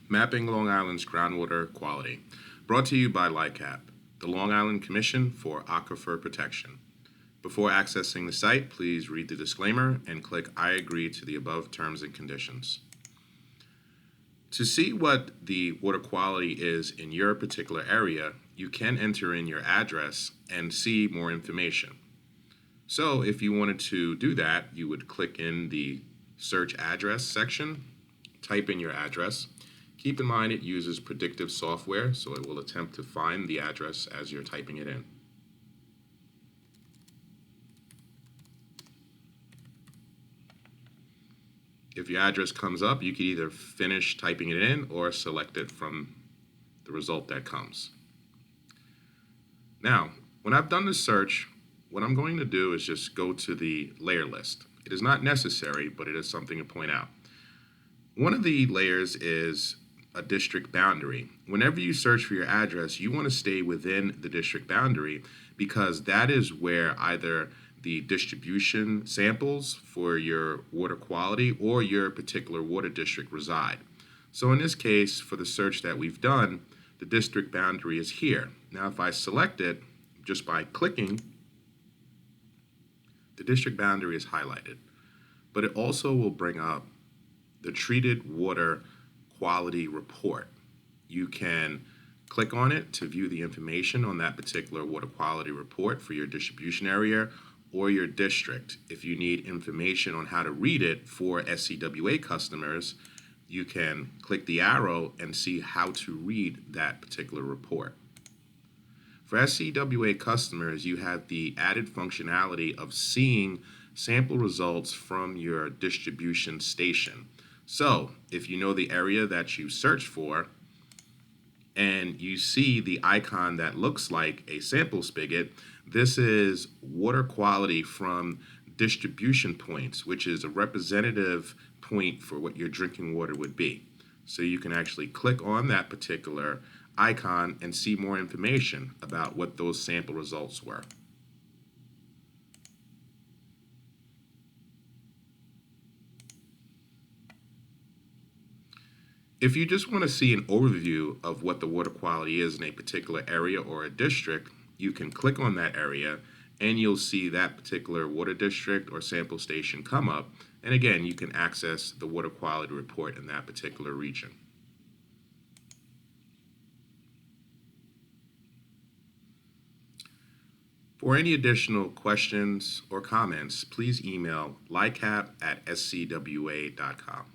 Mapping Long Island's Groundwater Quality, brought to you by LICAP, the Long Island Commission for Aquifer Protection. Before accessing the site, please read the disclaimer and click I agree to the above terms and conditions. To see what the water quality is in your particular area, you can enter in your address and see more information. So if you wanted to do that, you would click in the search address section, type in your address. Keep in mind it uses predictive software, so it will attempt to find the address as you're typing it in. If your address comes up, you can either finish typing it in or select it from the result that comes. Now, when I've done the search, what I'm going to do is just go to the layer list. It is not necessary, but it is something to point out. One of the layers is a district boundary. Whenever you search for your address, you want to stay within the district boundary because that is where either the distribution samples for your water quality or your particular water district reside. So in this case, for the search that we've done, the district boundary is here. Now if I select it just by clicking, the district boundary is highlighted, but it also will bring up the treated water quality report. You can click on it to view the information on that particular water quality report for your distribution area or your district. If you need information on how to read it for SCWA customers, you can click the arrow and see how to read that particular report. For SCWA customers, you have the added functionality of seeing sample results from your distribution station. So if you know the area that you search for and you see the icon that looks like a sample spigot, this is water quality from distribution points, which is a representative point for what your drinking water would be. So you can actually click on that particular icon and see more information about what those sample results were. If you just want to see an overview of what the water quality is in a particular area or a district, you can click on that area and you'll see that particular water district or sample station come up. And again, you can access the water quality report in that particular region. For any additional questions or comments, please email licap@scwa.com.